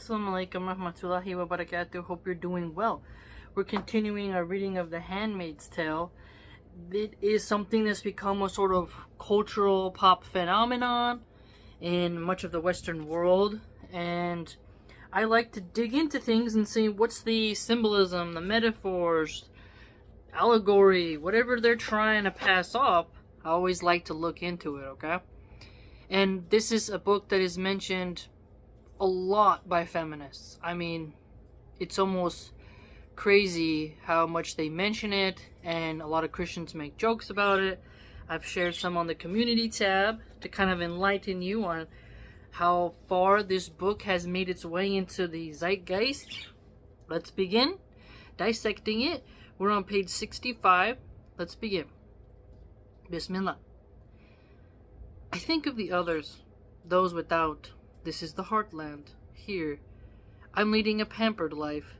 Assalamu alaikum rahmatullahi wa barakatuh. Hope you're doing well. We're continuing our reading of The Handmaid's Tale. It is something that's become a sort of cultural pop phenomenon in much of the Western world, and I like to dig into things and see what's the symbolism, the metaphors, allegory, whatever they're trying to pass off. I always like to look into it, okay? And this is a book that is mentioned a lot by feminists. I mean, it's almost crazy how much they mention it, and a lot of Christians make jokes about it. I've shared some on the community tab to kind of enlighten you on how far this book has made its way into the zeitgeist. Let's begin dissecting it. We're on page 65. Let's begin. Bismillah. I think of the others, those without. This is the heartland. Here, I'm leading a pampered life.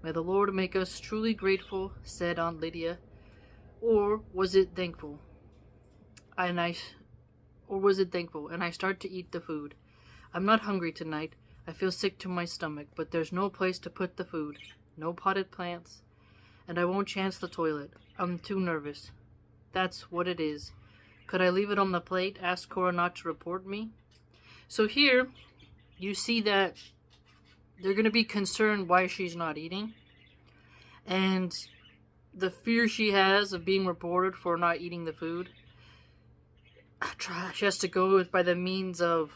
May the Lord make us truly grateful, said Aunt Lydia. Or was it thankful? And I start to eat the food. I'm not hungry tonight. I feel sick to my stomach, but there's no place to put the food. No potted plants. And I won't chance the toilet. I'm too nervous. That's what it is. Could I leave it on the plate? Ask Cora not to report me. So here, you see that they're going to be concerned why she's not eating. And the fear she has of being reported for not eating the food. She has to go by the means of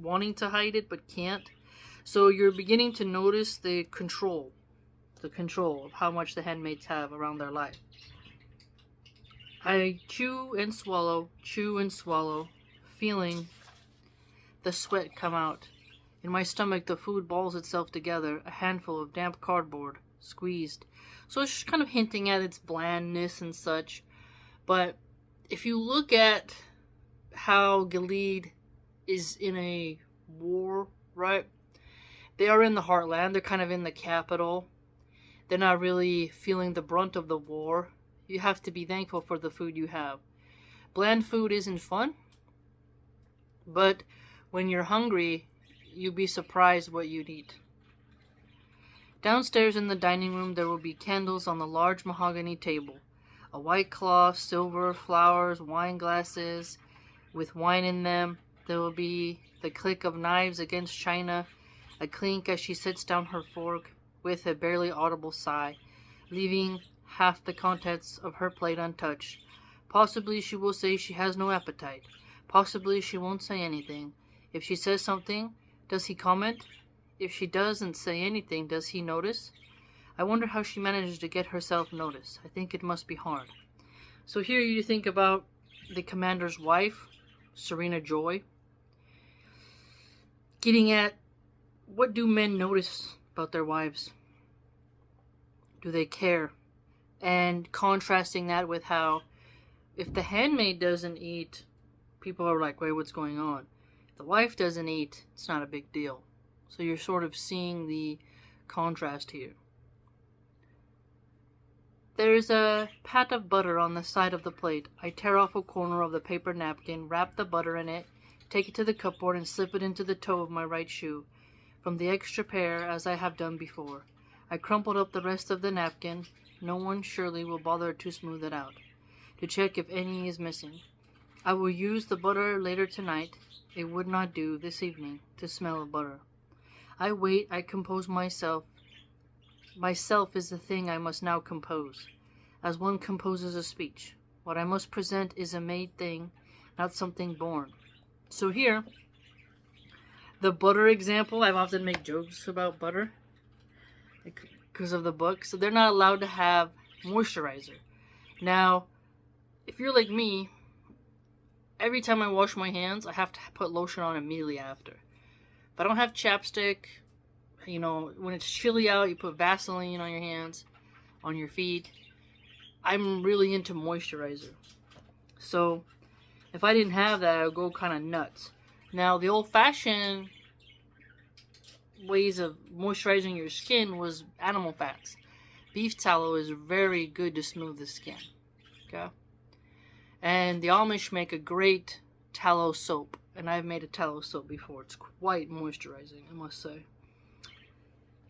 wanting to hide it but can't. So you're beginning to notice the control of how much the handmaids have around their life. I chew and swallow, feeling the sweat come out. In my stomach, the food balls itself together, a handful of damp cardboard, squeezed. So it's just kind of hinting at its blandness and such. But if you look at how Gilead is in a war, right? They are in the heartland. They're kind of in the capital. They're not really feeling the brunt of the war. You have to be thankful for the food you have. Bland food isn't fun, but when you're hungry, you'll be surprised what you'd eat. Downstairs in the dining room, there will be candles on the large mahogany table. A white cloth, silver, flowers, wine glasses with wine in them. There will be the click of knives against china, a clink as she sets down her fork with a barely audible sigh, leaving half the contents of her plate untouched. Possibly she will say she has no appetite. Possibly she won't say anything. If she says something, does he comment? If she doesn't say anything, does he notice? I wonder how she manages to get herself noticed. I think it must be hard. So here you think about the commander's wife, Serena Joy, getting at what do men notice about their wives? Do they care? And contrasting that with how if the handmaid doesn't eat, people are like, wait, what's going on? If the wife doesn't eat, it's not a big deal. So you're sort of seeing the contrast here. There's a pat of butter on the side of the plate. I tear off a corner of the paper napkin, wrap the butter in it, take it to the cupboard and slip it into the toe of my right shoe, from the extra pair as I have done before. I crumpled up the rest of the napkin. No one surely will bother to smooth it out, to check if any is missing. I will use the butter later tonight. It would not do this evening to smell of butter. I wait, I compose myself. Myself is the thing I must now compose, as one composes a speech. What I must present is a made thing, not something born. So here, the butter example, I've often made jokes about butter because of the book. So they're not allowed to have moisturizer. Now, if you're like me, every time I wash my hands, I have to put lotion on immediately after. If I don't have chapstick, you know, when it's chilly out, you put Vaseline on your hands, on your feet. I'm really into moisturizer. So if I didn't have that, I would go kind of nuts. Now, the old-fashioned ways of moisturizing your skin was animal fats. Beef tallow is very good to smooth the skin. Okay? And the Amish make a great tallow soap. and I've made a tallow soap before. It's quite moisturizing, I must say.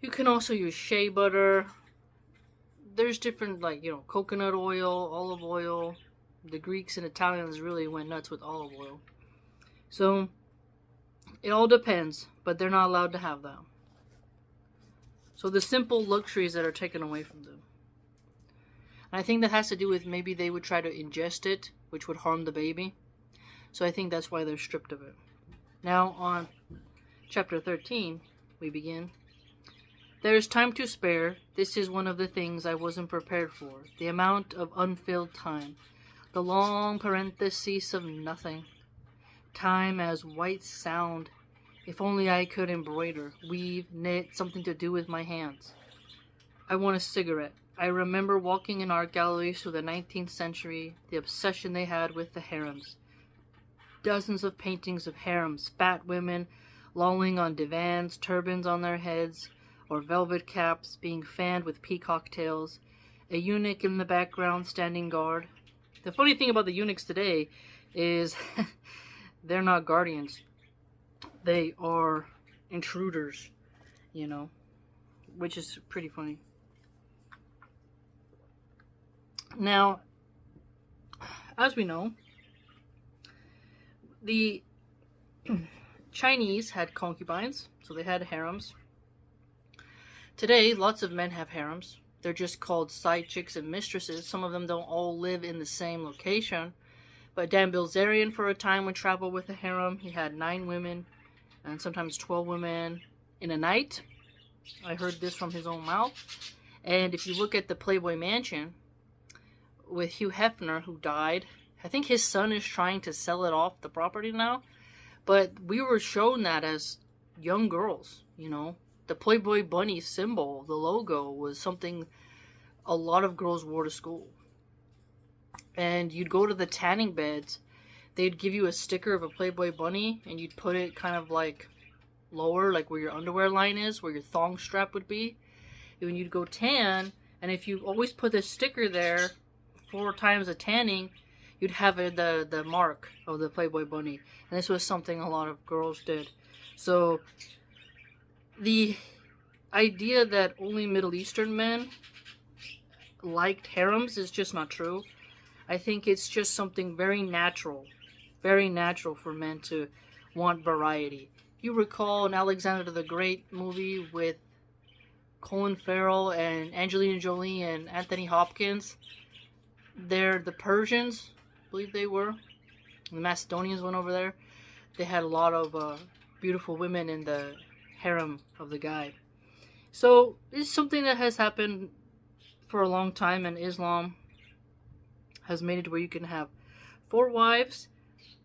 You can also use shea butter. There's different, like, coconut oil, olive oil. The Greeks and Italians really went nuts with olive oil. So, it all depends, but they're not allowed to have that. So the simple luxuries that are taken away from them. And I think that has to do with maybe they would try to ingest it, which would harm the baby. So I think that's why they're stripped of it. Now on chapter 13, we begin. There is time to spare. This is one of the things I wasn't prepared for. The amount of unfilled time. The long parenthesis of nothing. Time as white sound. If only I could embroider, weave, knit, something to do with my hands. I want a cigarette. I remember walking in art galleries through the 19th century, the obsession they had with the harems. Dozens of paintings of harems, fat women lolling on divans, turbans on their heads, or velvet caps, being fanned with peacock tails, a eunuch in the background standing guard. The funny thing about the eunuchs today is they're not guardians. They are intruders, which is pretty funny. Now, as we know, the Chinese had concubines, so they had harems. Today, lots of men have harems. They're just called side chicks and mistresses. Some of them don't all live in the same location. But Dan Bilzerian, for a time, would travel with a harem. He had 9 women and sometimes 12 women in a night. I heard this from his own mouth. And if you look at the Playboy Mansion with Hugh Hefner, who died, I think his son is trying to sell it off the property now. But we were shown that as young girls, The Playboy Bunny symbol, the logo, was something a lot of girls wore to school. And you'd go to the tanning beds, they'd give you a sticker of a Playboy bunny, and you'd put it kind of like lower, like where your underwear line is, where your thong strap would be. And when you'd go tan, and if you always put the sticker there 4 times a tanning, you'd have the mark of the Playboy bunny. And this was something a lot of girls did. So the idea that only Middle Eastern men liked harems is just not true. I think it's just something very natural for men to want variety. You recall an Alexander the Great movie with Colin Farrell and Angelina Jolie and Anthony Hopkins. They're the Persians, I believe they were. The Macedonians went over there. They had a lot of beautiful women in the harem of the guy. So it's something that has happened for a long time, and Islam has made it where you can have 4 wives,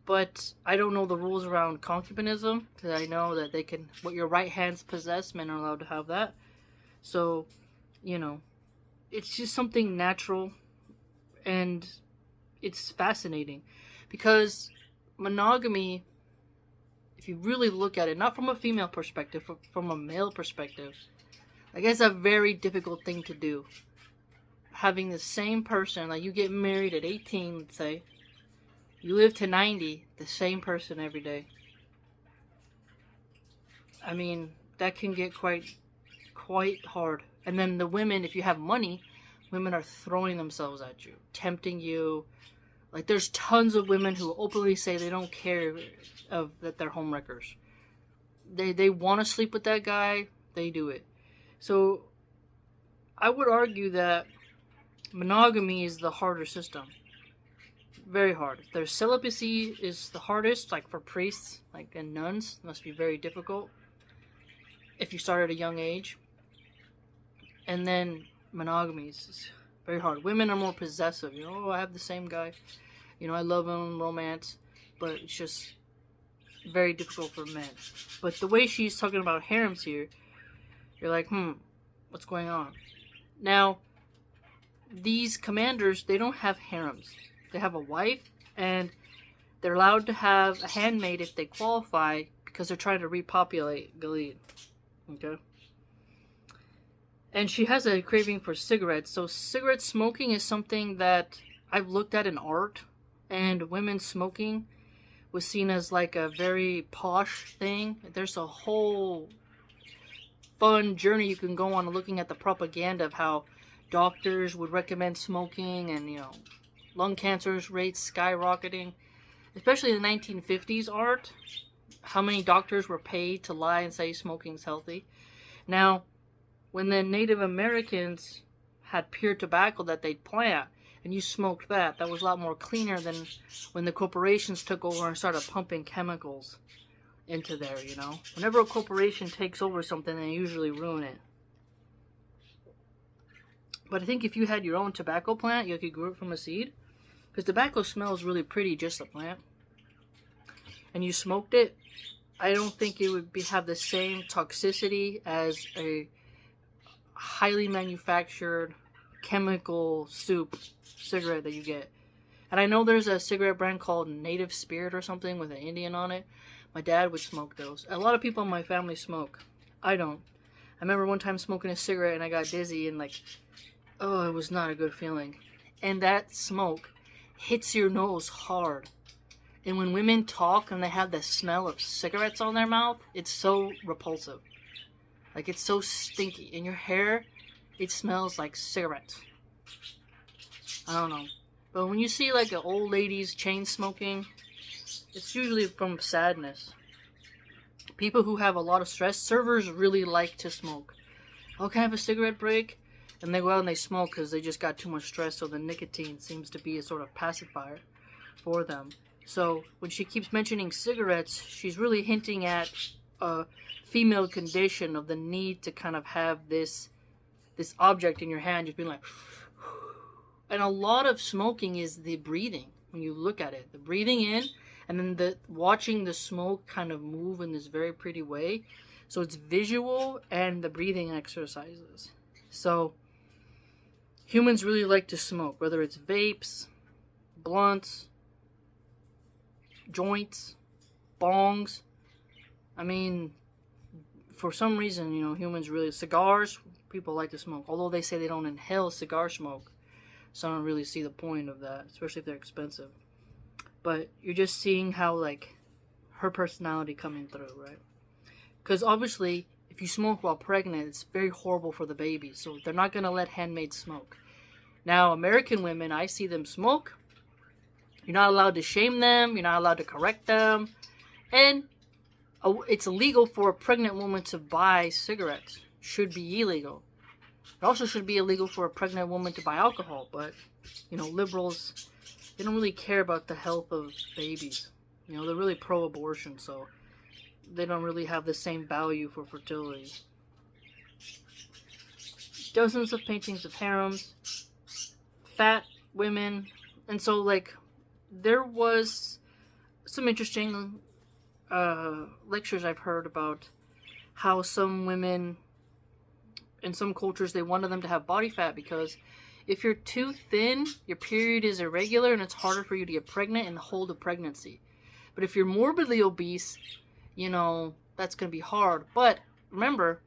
but I don't know the rules around concubinism, because I know that they can, what your right hands possess, men are allowed to have that. So, it's just something natural, and it's fascinating, because monogamy, if you really look at it, not from a female perspective, but from a male perspective, I guess a very difficult thing to do. Having the same person, like you get married at 18, let's say, you live to 90, the same person every day. I mean, that can get quite hard. And then the women, if you have money, women are throwing themselves at you, tempting you. Like, there's tons of women who openly say they don't care that they're homewreckers. They want to sleep with that guy, they do it. So, I would argue that monogamy is the harder system. Very hard. Their celibacy is the hardest, like for priests, and nuns. It must be very difficult if you start at a young age. And then monogamy is very hard. Women are more possessive. I have the same guy. I love him, romance. But it's just very difficult for men. But the way she's talking about harems here, you're like, what's going on? Now, these commanders, they don't have harems. They have a wife, and they're allowed to have a handmaid if they qualify, because they're trying to repopulate Gilead. Okay? And she has a craving for cigarettes. So cigarette smoking is something that I've looked at in art, and women smoking was seen as like a very posh thing. There's a whole fun journey you can go on looking at the propaganda of how doctors would recommend smoking, and lung cancer rates skyrocketing, especially in the 1950s art. How many doctors were paid to lie and say smoking's healthy? Now, when the Native Americans had pure tobacco that they'd plant, and you smoked that was a lot more cleaner than when the corporations took over and started pumping chemicals into there, Whenever a corporation takes over something, they usually ruin it. But I think if you had your own tobacco plant, you could grow it from a seed, because tobacco smells really pretty, just the plant, and you smoked it, I don't think it would have the same toxicity as a highly manufactured chemical soup cigarette that you get. And I know there's a cigarette brand called Native Spirit or something with an Indian on it. My dad would smoke those. A lot of people in my family smoke. I don't. I remember one time smoking a cigarette and I got dizzy and it was not a good feeling. And that smoke hits your nose hard. And when women talk and they have the smell of cigarettes on their mouth, it's so repulsive. It's so stinky. And your hair, it smells like cigarettes. I don't know. But when you see an old lady's chain smoking, it's usually from sadness. People who have a lot of stress, servers really like to smoke. Oh, can I have a cigarette break? And they go out and they smoke because they just got too much stress, so the nicotine seems to be a sort of pacifier for them. So when she keeps mentioning cigarettes, she's really hinting at a female condition of the need to kind of have this object in your hand, just being like... And a lot of smoking is the breathing. When you look at it, the breathing in, and then the watching the smoke kind of move in this very pretty way. So it's visual and the breathing exercises. So humans really like to smoke, whether it's vapes, blunts, joints, bongs. I mean, for some reason, humans really... Cigars, people like to smoke. Although they say they don't inhale cigar smoke. So I don't really see the point of that, especially if they're expensive. But you're just seeing how, her personality coming through, right? Because obviously, if you smoke while pregnant, it's very horrible for the baby. So they're not going to let handmaids smoke. Now, American women, I see them smoke. You're not allowed to shame them. You're not allowed to correct them. And it's illegal for a pregnant woman to buy cigarettes. Should be illegal. It also should be illegal for a pregnant woman to buy alcohol, but, liberals, they don't really care about the health of babies. They're really pro-abortion, so they don't really have the same value for fertility. Dozens of paintings of harems, fat women, and so, there was some interesting lectures I've heard about how some women... In some cultures, they wanted them to have body fat because if you're too thin, your period is irregular and it's harder for you to get pregnant and hold a pregnancy. But if you're morbidly obese, that's going to be hard. But remember,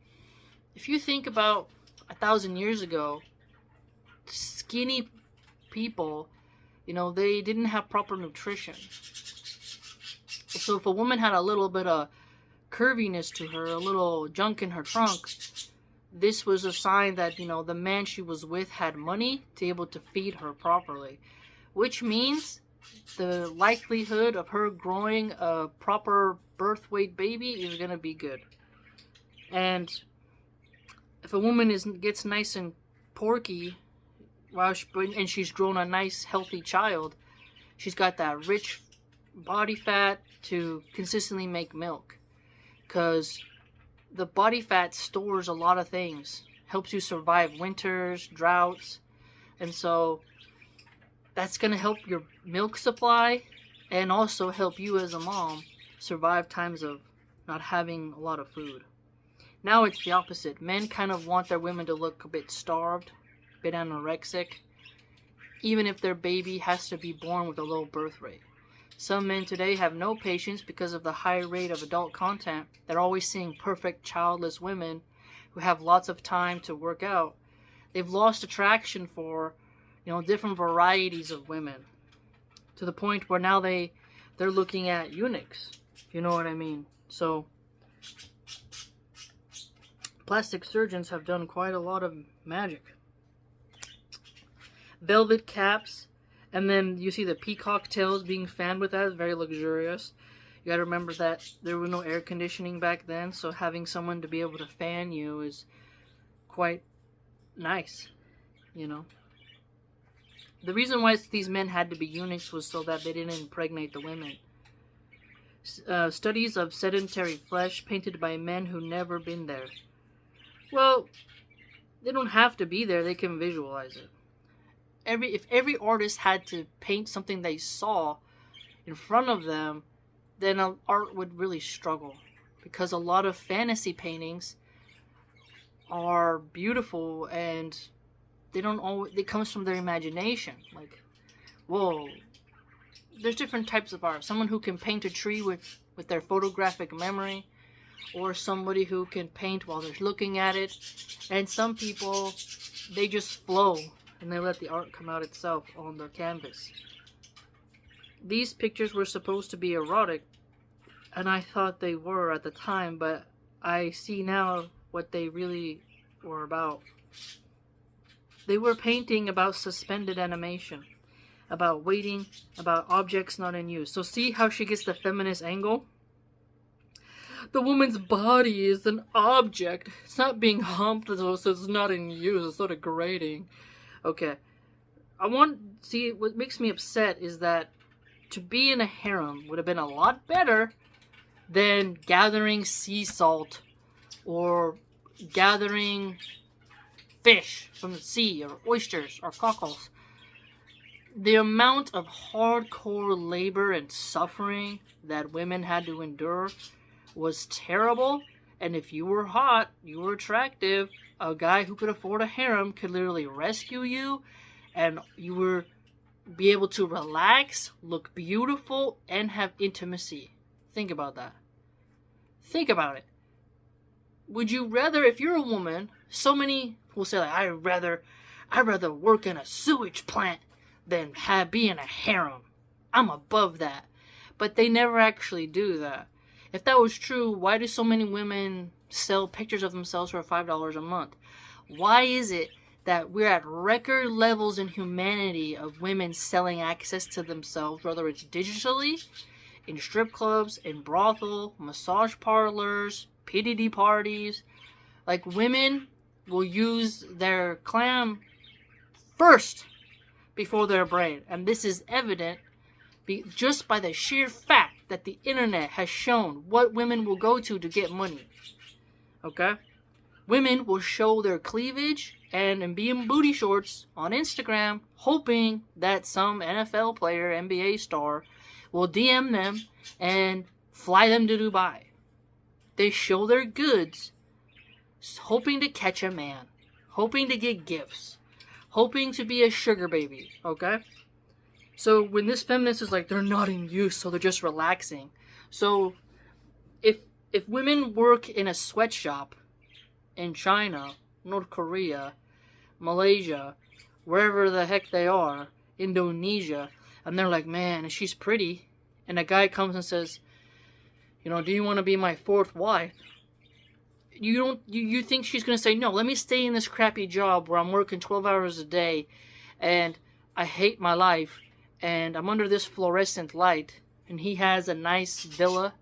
if you think about 1,000 years ago, skinny people, they didn't have proper nutrition. So if a woman had a little bit of curviness to her, a little junk in her trunk, this was a sign that, the man she was with had money to be able to feed her properly. Which means the likelihood of her growing a proper birth weight baby is going to be good. And if a woman gets nice and porky, and she's grown a nice, healthy child, she's got that rich body fat to consistently make milk. Because... the body fat stores a lot of things. Helps you survive winters, droughts. And so that's going to help your milk supply and also help you as a mom survive times of not having a lot of food. Now it's the opposite. Men kind of want their women to look a bit starved, a bit anorexic, even if their baby has to be born with a low birth rate. Some men today have no patience because of the high rate of adult content. They're always seeing perfect childless women who have lots of time to work out. They've lost attraction for, different varieties of women. To the point where now they're they're looking at eunuchs, if you know what I mean. So plastic surgeons have done quite a lot of magic. Velvet caps, and then you see the peacock tails being fanned with that. Very luxurious. You gotta remember that there was no air conditioning back then, so having someone to be able to fan you is quite nice, you know. The reason why these men had to be eunuchs was so that they didn't impregnate the women. Studies of sedentary flesh painted by men who never been there. Well, they don't have to be there, they can visualize it. If every artist had to paint something they saw in front of them, then art would really struggle, because a lot of fantasy paintings are beautiful and they don't always, it comes from their imagination. Like, whoa, there's different types of art. Someone who can paint a tree with their photographic memory, or somebody who can paint while they're looking at it, and some people, they just flow and they let the art come out itself on the canvas. These pictures were supposed to be erotic, and I thought they were at the time, but I see now what they really were about. They were painting about suspended animation, about waiting, about objects not in use. So see how she gets the feminist angle? The woman's body is an object. It's not being humped, so it's not in use. It's sort of degrading. Okay. See, what makes me upset is that to be in a harem would have been a lot better than gathering sea salt or gathering fish from the sea, or oysters, or cockles. The amount of hardcore labor and suffering that women had to endure was terrible. And if you were hot, you were attractive, a guy who could afford a harem could literally rescue you, and you were be able to relax, look beautiful, and have intimacy. Think about that. Think about it. Would you rather, if you're a woman, so many will say, like, I'd rather work in a sewage plant than be in a harem. I'm above that. But they never actually do that. If that was true, why do so many women sell pictures of themselves for $5 a month? Why is it that we're at record levels in humanity of women selling access to themselves, whether it's digitally, in strip clubs, in brothel, massage parlors, PDD parties? Like, women will use their clam first before their brain. And this is evident just by the sheer fact that the internet has shown what women will go to get money. Okay? Women will show their cleavage and be in booty shorts on Instagram, hoping that some NFL player, NBA star, will DM them and fly them to Dubai. They show their goods, hoping to catch a man, hoping to get gifts, hoping to be a sugar baby, okay? So when this feminist is like, they're not in use, so they're just relaxing. So if women work in a sweatshop in China, North Korea, Malaysia, wherever the heck they are, Indonesia, and they're like, man, she's pretty, and a guy comes and says, you know, do you want to be my fourth wife? You think she's going to say, no, let me stay in this crappy job where I'm working 12 hours a day, and I hate my life, and I'm under this fluorescent light, and he has a nice villa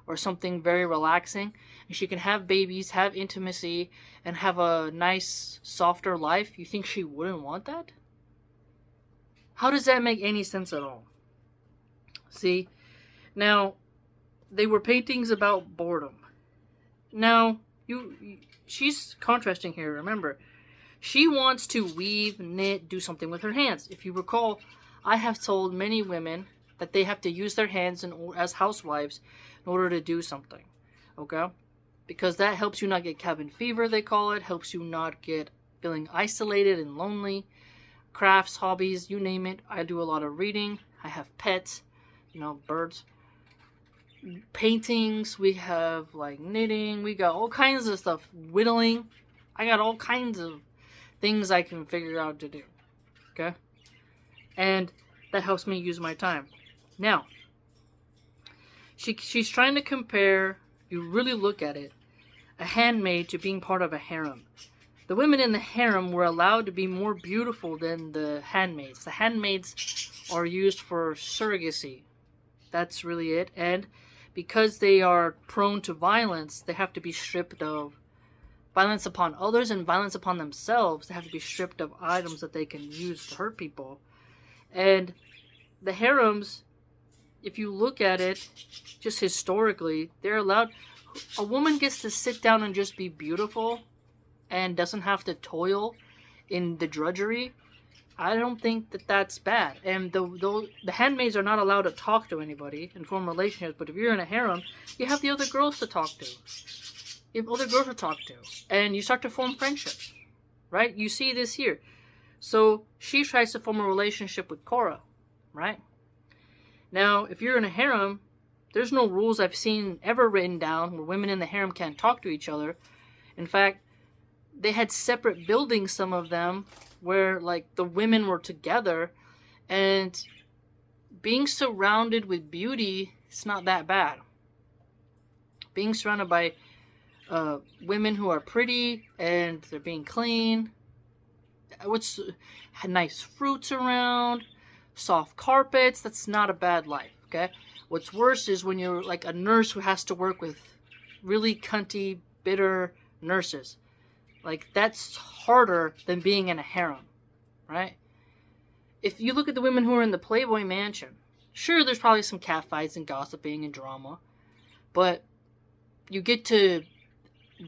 or something very relaxing, and she can have babies, have intimacy, and have a nice, softer life. You think she wouldn't want that? How does that make any sense at all? See, now, they were paintings about boredom. Now, she's contrasting here, remember. She wants to weave, knit, do something with her hands. If you recall, I have told many women that they have to use their hands as housewives in order to do something. Okay? Because that helps you not get cabin fever, they call it. Helps you not get feeling isolated and lonely. Crafts, hobbies, you name it. I do a lot of reading. I have pets. You know, birds. Paintings. We have, like, knitting. We got all kinds of stuff. Whittling. I got all kinds of things I can figure out to do. Okay? And that helps me use my time. Now, She's trying to compare, you really look at it, a handmaid to being part of a harem. The women in the harem were allowed to be more beautiful than the handmaids. The handmaids are used for surrogacy. That's really it. And because they are prone to violence, they have to be stripped of violence upon others and violence upon themselves. They have to be stripped of items that they can use to hurt people. And the harems, if you look at it, just historically, they're allowed... A woman gets to sit down and just be beautiful and doesn't have to toil in the drudgery. I don't think that that's bad. And the handmaids are not allowed to talk to anybody and form relationships. But if you're in a harem, you have the other girls to talk to. You have other girls to talk to. And you start to form friendships. Right? You see this here. So she tries to form a relationship with Korra. Right? Now, if you're in a harem, there's no rules I've seen ever written down where women in the harem can't talk to each other. In fact, they had separate buildings, some of them, where like the women were together, and being surrounded with beauty, it's not that bad. Being surrounded by women who are pretty and they're being clean, what's nice fruits around, soft carpets, that's not a bad life, okay? What's worse is when you're like a nurse who has to work with really cunty, bitter nurses. Like, that's harder than being in a harem, right? If you look at the women who are in the Playboy Mansion, sure, there's probably some catfights and gossiping and drama, but you get to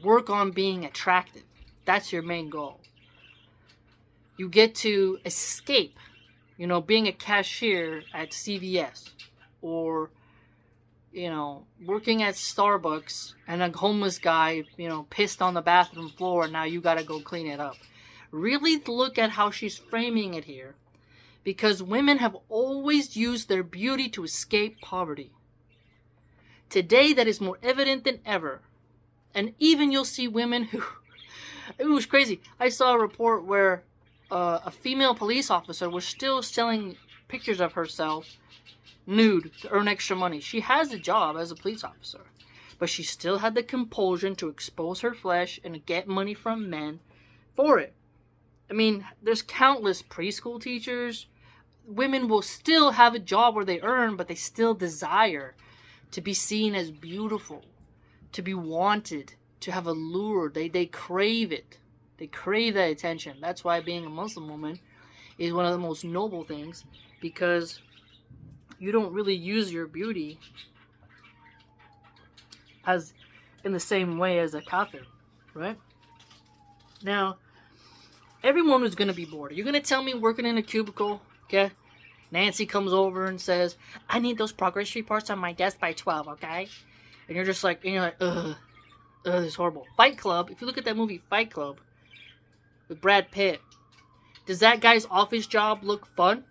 work on being attractive. That's your main goal. You get to escape, you know, being a cashier at CVS, or, you know, working at Starbucks and a homeless guy, you know, pissed on the bathroom floor and now you gotta go clean it up. Really look at how she's framing it here, because women have always used their beauty to escape poverty. Today, that is more evident than ever. And even you'll see women who... It was crazy. I saw a report where a female police officer was still selling pictures of herself nude to earn extra money. She has a job as a police officer, but she still had the compulsion to expose her flesh and get money from men for it. I mean, there's countless preschool teachers. Women will still have a job where they earn, but they still desire to be seen as beautiful, to be wanted, to have a lure. They crave it. They crave that attention. That's why being a Muslim woman is one of the most noble things, because you don't really use your beauty as in the same way as a kafir, right? Now, everyone was going to be bored. You're going to tell me working in a cubicle, okay? Nancy comes over and says, I need those progress reports on my desk by 12, okay? And you're just like, and you're like, ugh, this is horrible. Fight Club, if you look at that movie Fight Club with Brad Pitt, does that guy's office job look fun?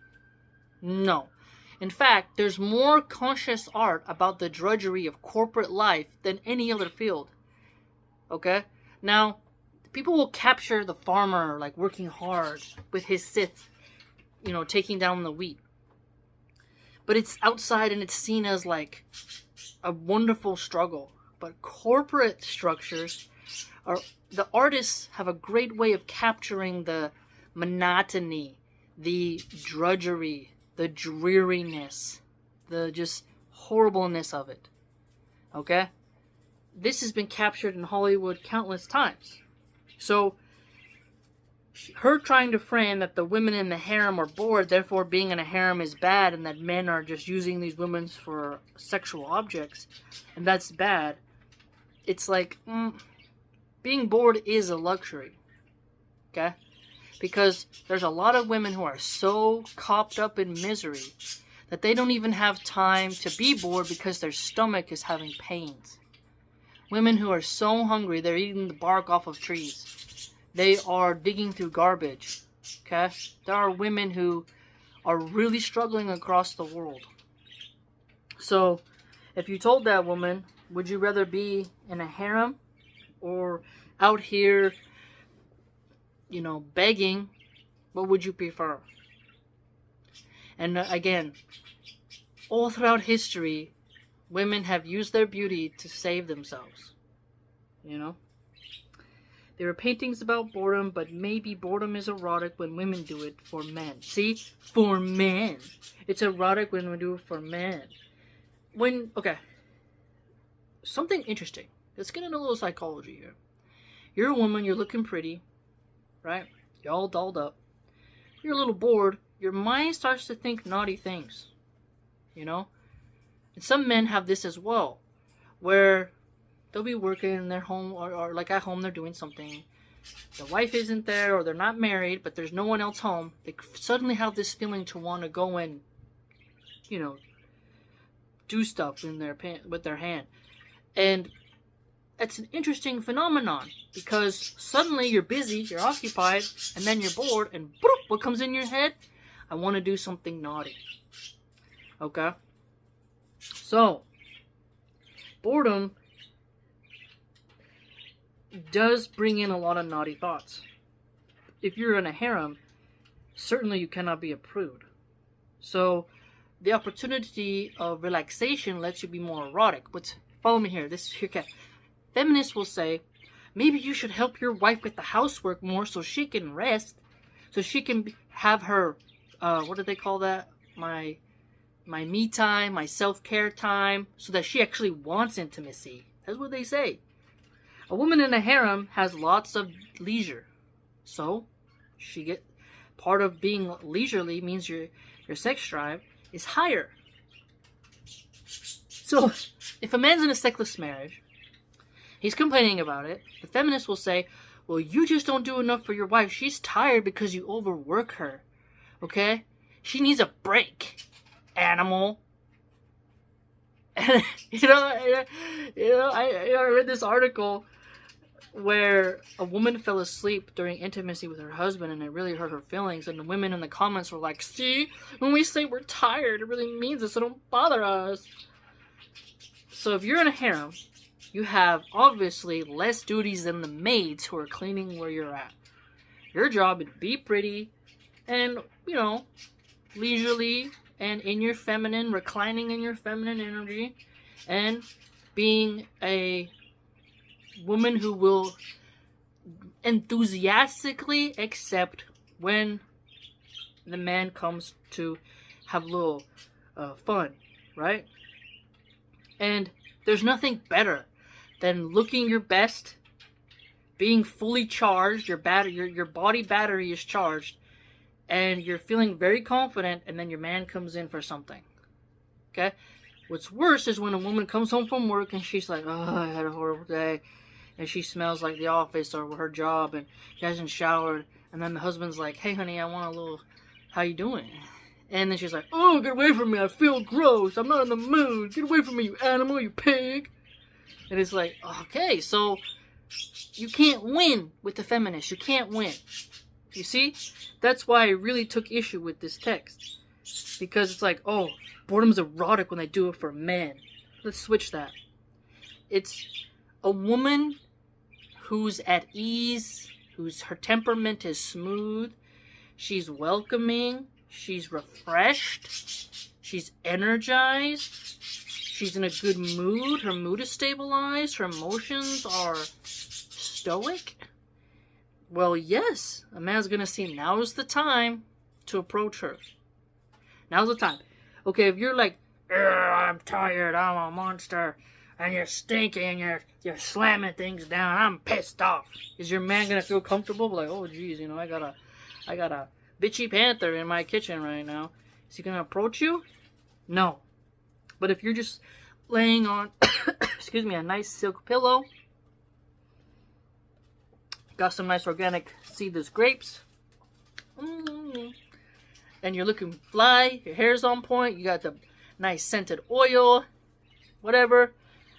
No. In fact, there's more conscious art about the drudgery of corporate life than any other field. Okay? Now, people will capture the farmer, like, working hard with his scythe, you know, taking down the wheat. But it's outside and it's seen as, like, a wonderful struggle. But corporate structures are... The artists have a great way of capturing the monotony, the drudgery, the dreariness, the just horribleness of it. Okay? This has been captured in Hollywood countless times. So, her trying to frame that the women in the harem are bored, therefore being in a harem is bad, and that men are just using these women for sexual objects, and that's bad. It's like, being bored is a luxury. Okay? Because there's a lot of women who are so cooped up in misery that they don't even have time to be bored because their stomach is having pains. Women who are so hungry they're eating the bark off of trees. They are digging through garbage. Okay? There are women who are really struggling across the world. So, if you told that woman, would you rather be in a harem or out here, you know, begging, what would you prefer? And again, all throughout history, women have used their beauty to save themselves. You know? There are paintings about boredom, but maybe boredom is erotic when women do it for men. See? For men. It's erotic when we do it for men. Okay. Something interesting. Let's get into a little psychology here. You're a woman, you're looking pretty, right? You're all dolled up. You're a little bored. Your mind starts to think naughty things. You know? And some men have this as well, where they'll be working in their home, or like at home they're doing something. The wife isn't there, or they're not married, but there's no one else home. They suddenly have this feeling to want to go and, you know, do stuff with their hand. And it's an interesting phenomenon, because suddenly you're busy, you're occupied, and then you're bored, and boop, what comes in your head? I want to do something naughty. Okay? So, boredom does bring in a lot of naughty thoughts. If you're in a harem, certainly you cannot be a prude. So, the opportunity of relaxation lets you be more erotic. But follow me here. Feminists will say, maybe you should help your wife with the housework more so she can rest, so she can have her, what do they call that? My me time, my self-care time, so that she actually wants intimacy. That's what they say. A woman in a harem has lots of leisure. So, part of being leisurely means your sex drive is higher. So, if a man's in a sexless marriage, he's complaining about it, the feminist will say, well, you just don't do enough for your wife. She's tired because you overwork her. Okay? She needs a break, animal. And, I read this article where a woman fell asleep during intimacy with her husband, and it really hurt her feelings, and the women in the comments were like, see, when we say we're tired, it really means it, so don't bother us. So if you're in a harem, you have obviously less duties than the maids who are cleaning where you're at. Your job is to be pretty and, leisurely and in your feminine, reclining in your feminine energy, and being a woman who will enthusiastically accept when the man comes to have a little fun, right? And there's nothing better than looking your best, being fully charged, your body battery is charged, and you're feeling very confident, and then your man comes in for something. Okay? What's worse is when a woman comes home from work and she's like, oh, I had a horrible day, and she smells like the office or her job, and she hasn't showered, and then the husband's like, hey honey, I want a little, how you doing? And then she's like, oh, get away from me, I feel gross, I'm not in the mood, get away from me, you animal, you pig. And it's like, okay, so you can't win with the feminists, you can't win. You see? That's why I really took issue with this text. Because it's like, oh, boredom's erotic when they do it for men. Let's switch that. It's a woman who's at ease, her temperament is smooth, she's welcoming, she's refreshed, she's energized, she's in a good mood, her mood is stabilized, her emotions are stoic. Well, yes, a man's gonna see now's the time to approach her. Now's the time. Okay, if you're like, I'm tired, I'm a monster, and you're stinky, and you're slamming things down, I'm pissed off. Is your man gonna feel comfortable? Like, oh geez, I got a bitchy panther in my kitchen right now. Is he gonna approach you? No. But if you're just laying on, excuse me, a nice silk pillow, got some nice organic seedless grapes, and you're looking fly, your hair's on point, you got the nice scented oil, whatever,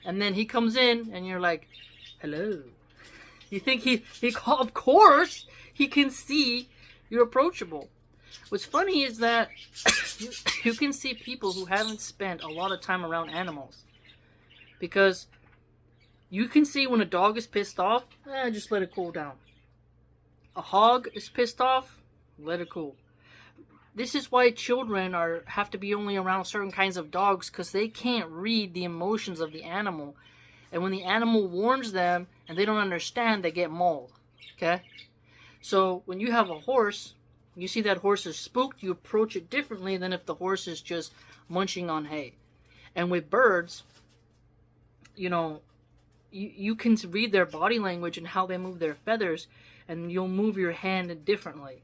and then he comes in and you're like, hello. You think he of course he can see you're approachable. What's funny is that you can see people who haven't spent a lot of time around animals, because you can see when a dog is pissed off, just let it cool down. A hog is pissed off, let it cool. this is why children have to be only around certain kinds of dogs, because they can't read the emotions of the animal. And when the animal warns them and they don't understand, they get mauled. Okay? So when you have a horse, you see that horse is spooked, you approach it differently than if the horse is just munching on hay. And with birds, you can read their body language and how they move their feathers, and you'll move your hand differently.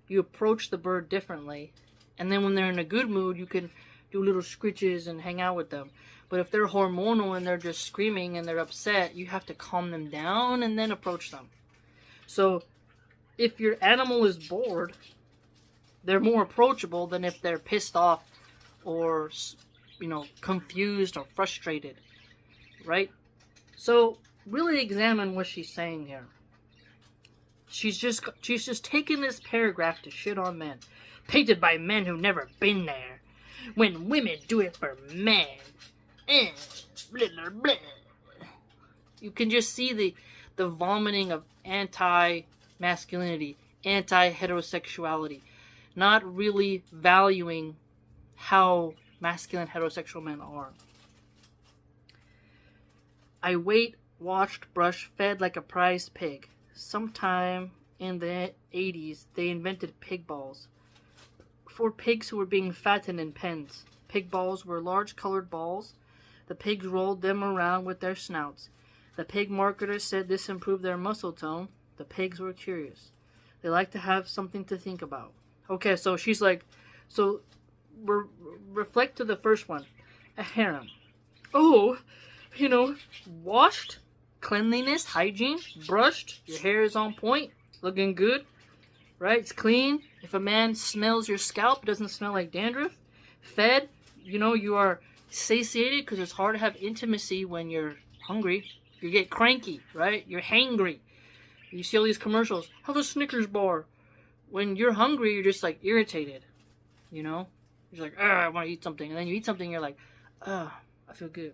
You approach the bird differently. And then when they're in a good mood, you can do little scritches and hang out with them. But if they're hormonal and they're just screaming and they're upset, you have to calm them down and then approach them. So if your animal is bored, they're more approachable than if they're pissed off or, confused or frustrated, right? So really examine what she's saying here. She's just taking this paragraph to shit on men. Painted by men who've never been there. When women do it for men. Blah, blah, blah. You can just see the vomiting of anti-masculinity, anti-heterosexuality. Not really valuing how masculine heterosexual men are. I wait, watched, brushed, fed like a prized pig. Sometime in the 80s, they invented pig balls. For pigs who were being fattened in pens. Pig balls were large colored balls. The pigs rolled them around with their snouts. The pig marketers said this improved their muscle tone. The pigs were curious. They liked to have something to think about. Okay, so she's like, reflect to the first one. A harem. Oh, washed, cleanliness, hygiene, brushed, your hair is on point, looking good, right? It's clean. If a man smells your scalp, it doesn't smell like dandruff. Fed, you are satiated, because it's hard to have intimacy when you're hungry. You get cranky, right? You're hangry. You see all these commercials. Have a Snickers bar. When you're hungry, you're just like irritated. You're like, I want to eat something. And then you eat something, you're like, I feel good.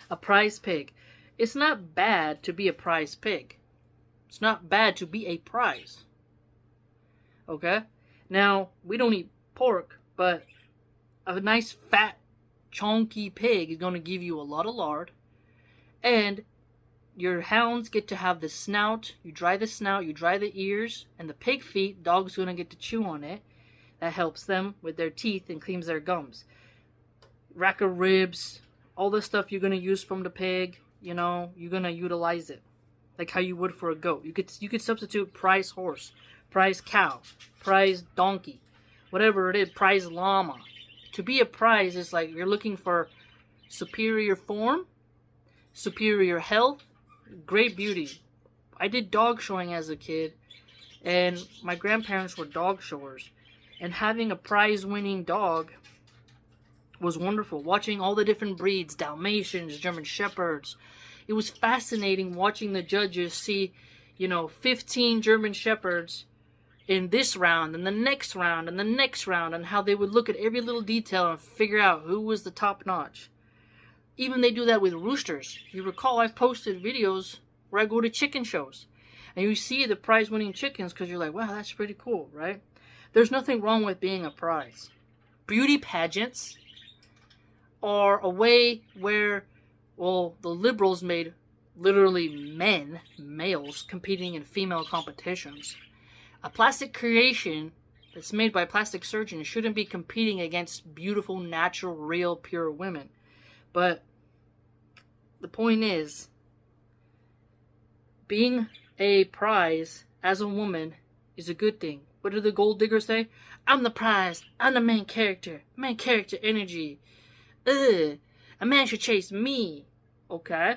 A prize pig. It's not bad to be a prize pig. It's not bad to be a prize. Okay? Now, we don't eat pork, but a nice fat, chunky pig is going to give you a lot of lard. And your hounds get to have the snout. You dry the snout, you dry the ears, and the pig feet, dog's going to get to chew on it. That helps them with their teeth and cleans their gums. Rack of ribs, all the stuff you're going to use from the pig, you're going to utilize it. Like how you would for a goat. You could substitute prize horse, prize cow, prize donkey, whatever it is, prize llama. To be a prize is like you're looking for superior form, superior health, great beauty. I did dog showing as a kid, and my grandparents were dog showers. And having a prize-winning dog was wonderful. Watching all the different breeds, Dalmatians, German Shepherds. It was fascinating watching the judges see, 15 German Shepherds in this round, and the next round, and the next round, and how they would look at every little detail and figure out who was the top notch. Even they do that with roosters. You recall I've posted videos where I go to chicken shows. And you see the prize-winning chickens because you're like, wow, that's pretty cool, right? There's nothing wrong with being a prize. Beauty pageants are a way where, the liberals made literally males, competing in female competitions. A plastic creation that's made by plastic surgeons shouldn't be competing against beautiful, natural, real, pure women. But the point is, being a prize as a woman is a good thing. What did the gold digger say? I'm the prize. I'm the main character. Main character energy. A man should chase me. Okay?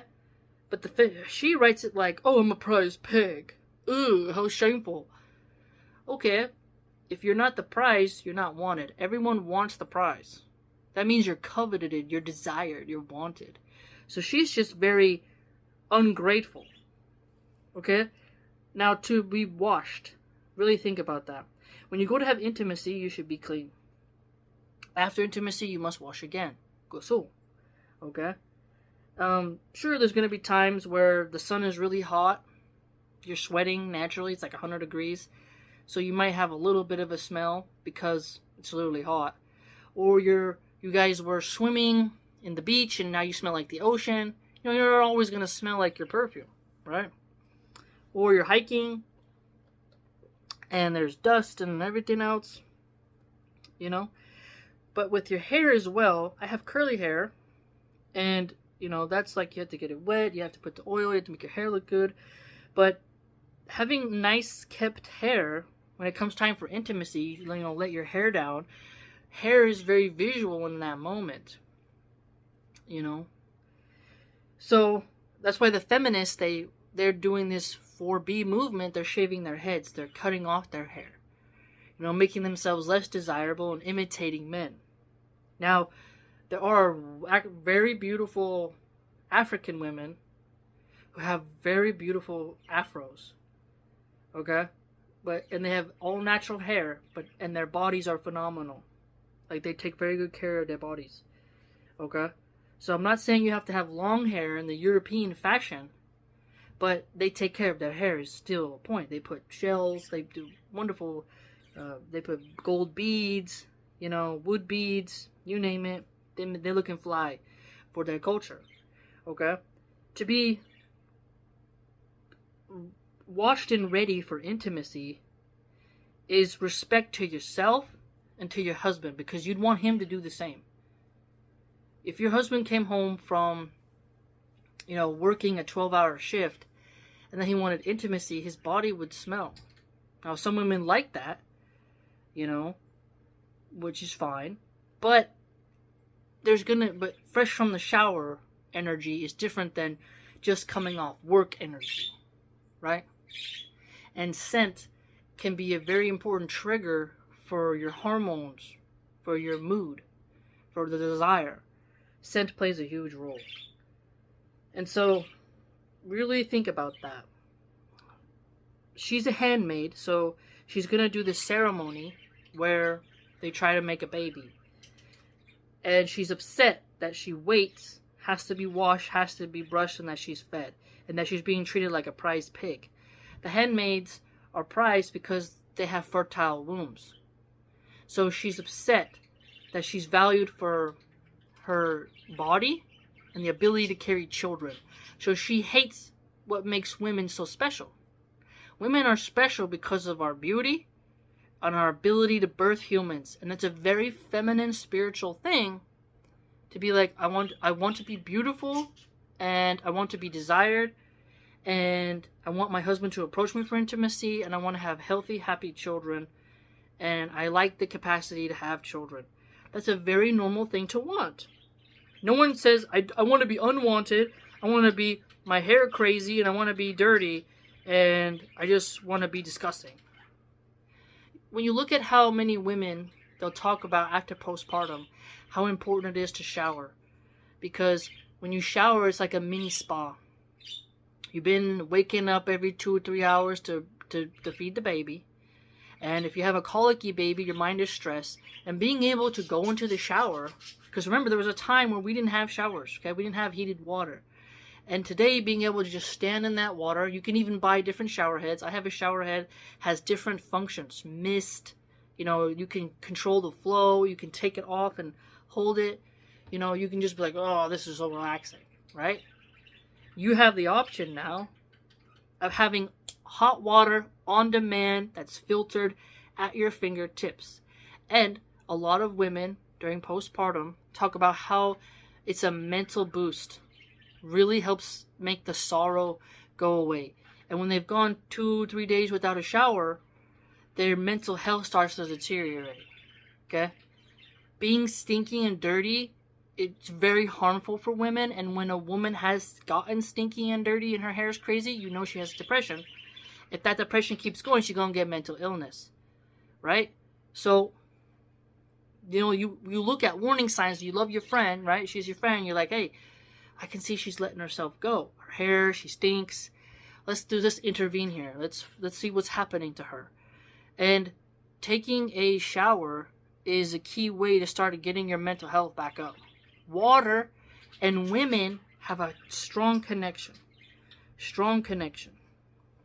But she writes it like, I'm a prize pig. How shameful. Okay. If you're not the prize, you're not wanted. Everyone wants the prize. That means you're coveted, you're desired, you're wanted. So she's just very ungrateful. Okay? Now, to be washed. Really think about that. When you go to have intimacy, you should be clean. After intimacy, you must wash again. Ghusl. Okay? Sure, there's going to be times where the sun is really hot. You're sweating naturally. It's like 100 degrees. so you might have a little bit of a smell because it's literally hot. Or you guys were swimming in the beach and now you smell like the ocean. You know, you're always going to smell like your perfume, right? Or you're hiking and there's dust and everything else, you know. But with your hair as well, I have curly hair, and you know, that's like you have to get it wet, you have to put the oil, you have to make your hair look good. But having nice kept hair, when it comes time for intimacy, you know, let your hair down. Hair is very visual in that moment, you know. So that's why the feminists, they're doing this 4B movement. They're shaving their heads, they're cutting off their hair, you know, making themselves less desirable and imitating men. Now, there are very beautiful African women who have very beautiful afros, okay? And they have all natural hair, and their bodies are phenomenal. Like, they take very good care of their bodies, okay? So I'm not saying you have to have long hair in the European fashion, but they take care of their hair is still a point. They put shells, they do wonderful, they put gold beads, you know, wood beads, you name it. They're looking fly for their culture, okay? To be washed and ready for intimacy is respect to yourself and to your husband, because you'd want him to do the same. If your husband came home from, you know, working a 12-hour shift and then he wanted intimacy, his body would smell. Now, some women like that, you know, which is fine, but but fresh from the shower energy is different than just coming off work energy, right? And scent can be a very important trigger for your hormones, for your mood, for the desire. Scent plays a huge role. And so, really think about that. She's a handmaid, so she's going to do this ceremony where they try to make a baby. And she's upset that she waits, has to be washed, has to be brushed, and that she's fed. And that she's being treated like a prized pig. The handmaids are prized because they have fertile wombs. So she's upset that she's valued for her body and the ability to carry children. So she hates what makes women so special. Women are special because of our beauty and our ability to birth humans. And it's a very feminine spiritual thing to be like, I want to be beautiful, and I want to be desired, and I want my husband to approach me for intimacy, and I want to have healthy, happy children, and I like the capacity to have children. That's a very normal thing to want. No one says, I want to be unwanted, I want to be my hair crazy, and I want to be dirty, and I just want to be disgusting. When you look at how many women they'll talk about after postpartum, how important it is to shower. Because when you shower, it's like a mini spa. You've been waking up every 2 or 3 hours to feed the baby. And if you have a colicky baby, your mind is stressed. And being able to go into the shower, because remember, there was a time where we didn't have showers, okay? We didn't have heated water. And today, being able to just stand in that water, you can even buy different shower heads. I have a shower head, has different functions. Mist, you know, you can control the flow, you can take it off and hold it. You know, you can just be like, oh, this is so relaxing, right? You have the option now of having hot water on demand that's filtered at your fingertips. And a lot of women during postpartum talk about how it's a mental boost. Really helps make the sorrow go away. And when they've gone 2-3 days without a shower, their mental health starts to deteriorate. Okay? Being stinky and dirty, it's very harmful for women. And when a woman has gotten stinky and dirty and her hair is crazy, you know she has depression. If that depression keeps going, she's going to get mental illness. Right? So, you know, you look at warning signs. You love your friend, right? She's your friend. You're like, hey, I can see she's letting herself go. Her hair, she stinks. Let's intervene here. Let's see what's happening to her. And taking a shower is a key way to start getting your mental health back up. Water and women have a strong connection. Strong connection.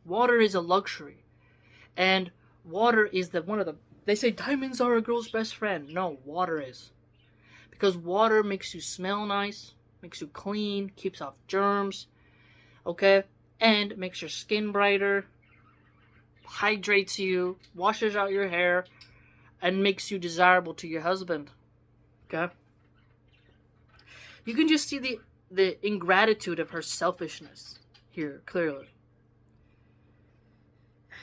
Water is a luxury. And water is they say diamonds are a girl's best friend. No, water is. Because water makes you smell nice, makes you clean, keeps off germs, okay? And makes your skin brighter, hydrates you, washes out your hair, and makes you desirable to your husband, okay? You can just see the ingratitude of her selfishness here, clearly.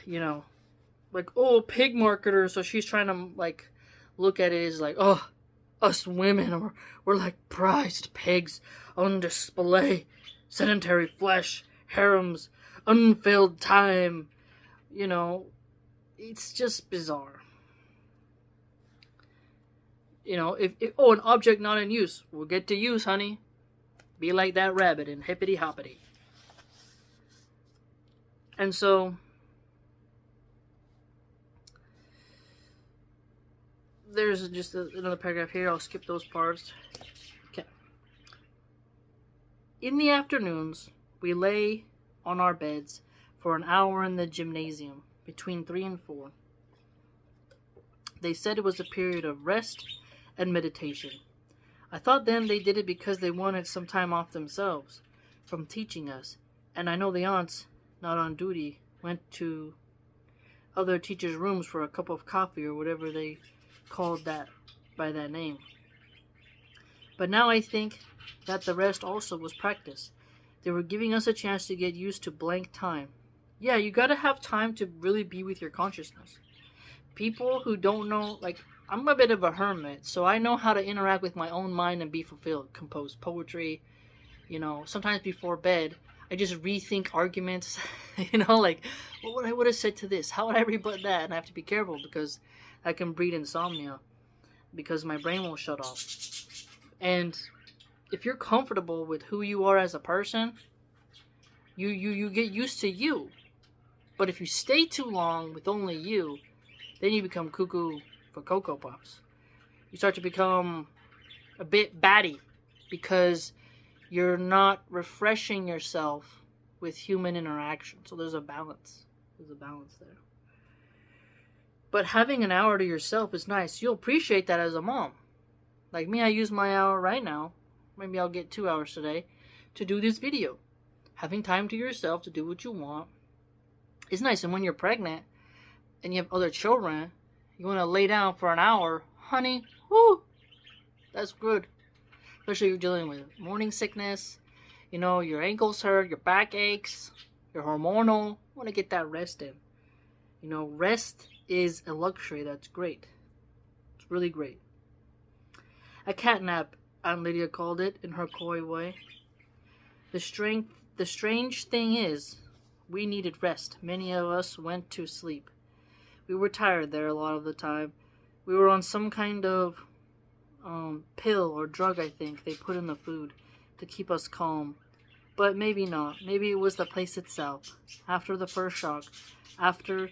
You know, like, oh, pig marketer, so she's trying to, like, look at it as like, oh, us women, we're like prized pigs on display, sedentary flesh, harems, unfilled time, you know, it's just bizarre. You know, if an object not in use, we'll get to use, honey. Be like that rabbit in Hippity Hoppity. And so, there's just another paragraph here. I'll skip those parts. Okay. In the afternoons, we lay on our beds for an hour in the gymnasium, between 3 and 4. They said it was a period of rest and meditation. I thought then they did it because they wanted some time off themselves from teaching us, and I know the aunts, not on duty, went to other teachers' rooms for a cup of coffee or whatever they called that by that name. But now I think that the rest also was practice. They were giving us a chance to get used to blank time. Yeah, you gotta have time to really be with your consciousness. People who don't know, like, I'm a bit of a hermit, so I know how to interact with my own mind and be fulfilled. Compose poetry, you know, sometimes before bed, I just rethink arguments, you know, like, what would I have said to this? How would I rebut that? And I have to be careful because I can breed insomnia because my brain won't shut off. And if you're comfortable with who you are as a person, you get used to you. But if you stay too long with only you, then you become cuckoo for Cocoa Puffs. You start to become a bit batty because you're not refreshing yourself with human interaction. So there's a balance. There's a balance there. But having an hour to yourself is nice. You'll appreciate that as a mom. Like me, I use my hour right now. Maybe I'll get 2 hours today to do this video. Having time to yourself to do what you want is nice. And when you're pregnant and you have other children, you want to lay down for an hour, honey, whoo, that's good. Especially if you're dealing with morning sickness, you know, your ankles hurt, your back aches, you're hormonal. You want to get that rest in. You know, rest is a luxury that's great. It's really great. A cat nap, Aunt Lydia called it in her coy way. The strange thing is, we needed rest. Many of us went to sleep. We were tired there a lot of the time. We were on some kind of pill or drug, I think, they put in the food to keep us calm. But maybe not. Maybe it was the place itself. After the first shock, after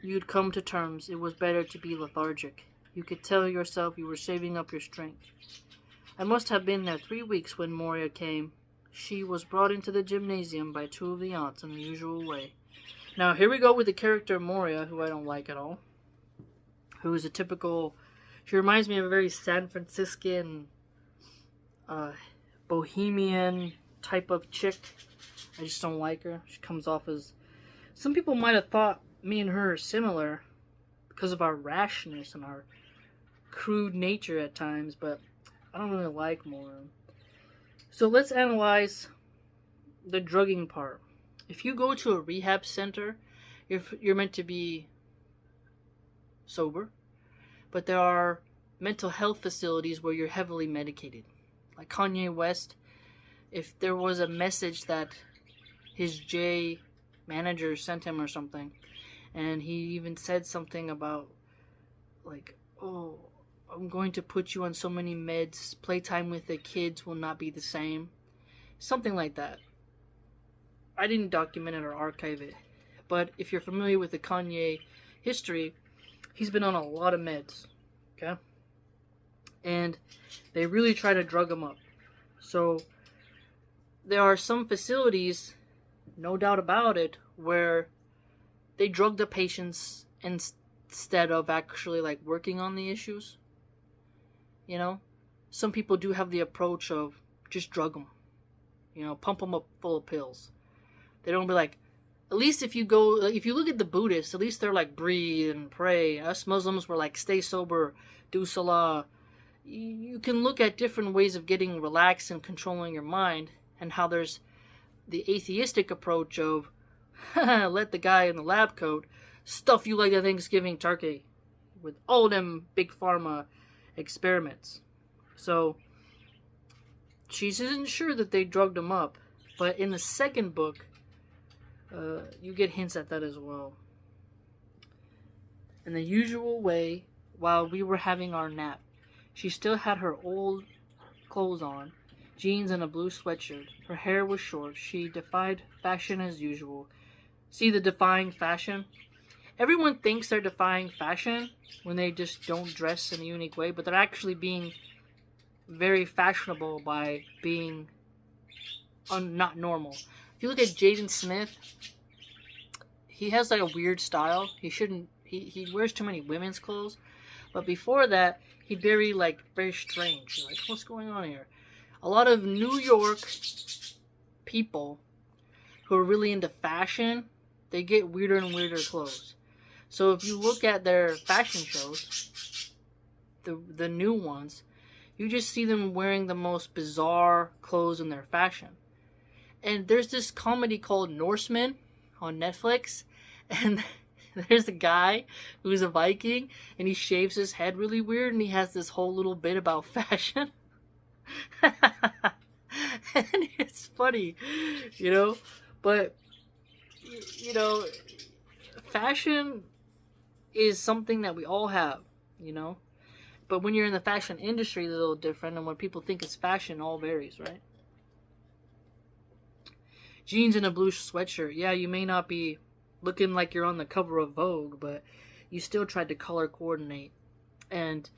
you'd come to terms, it was better to be lethargic. You could tell yourself you were saving up your strength. I must have been there 3 weeks when Moria came. She was brought into the gymnasium by 2 of the aunts in the usual way. Now, here we go with the character Moria, who I don't like at all. Who is a typical... She reminds me of a very San Franciscan, bohemian type of chick. I just don't like her. She comes off as... Some people might have thought me and her are similar because of our rashness and our crude nature at times, but I don't really like Moria. So let's analyze the drugging part. If you go to a rehab center, you're meant to be sober, but there are mental health facilities where you're heavily medicated. Like Kanye West, if there was a message that his J manager sent him or something, and he even said something about, like, oh, I'm going to put you on so many meds, playtime with the kids will not be the same. Something like that. I didn't document it or archive it, but if you're familiar with the Kanye history, he's been on a lot of meds, okay? And they really try to drug him up. So there are some facilities, no doubt about it, where they drug the patients instead of actually like working on the issues. You know, some people do have the approach of just drug them, pump them up full of pills. They don't be like, at least if you look at the Buddhists, at least they're like breathe and pray. Us Muslims were like stay sober, do salah. You can look at different ways of getting relaxed and controlling your mind, and how there's the atheistic approach of let the guy in the lab coat stuff you like a Thanksgiving turkey with all them big pharma experiments. So she isn't sure that they drugged him up, but in the second book, you get hints at that as well. In the usual way, while we were having our nap, she still had her old clothes on, jeans and a blue sweatshirt. Her hair was short. She defied fashion as usual. See the defying fashion? Everyone thinks they're defying fashion when they just don't dress in a unique way, but they're actually being very fashionable by being not normal. If you look at Jaden Smith, he has like a weird style. He wears too many women's clothes. But before that, he'd very strange. You're like, what's going on here? A lot of New York people who are really into fashion, they get weirder and weirder clothes. So if you look at their fashion shows, the new ones, you just see them wearing the most bizarre clothes in their fashion. And there's this comedy called Norseman on Netflix, and there's a guy who's a Viking, and he shaves his head really weird, and he has this whole little bit about fashion. And it's funny, but, fashion is something that we all have, but when you're in the fashion industry, it's a little different, and what people think is fashion all varies, right? Jeans and a blue sweatshirt. Yeah, you may not be looking like you're on the cover of Vogue, but you still tried to color coordinate and,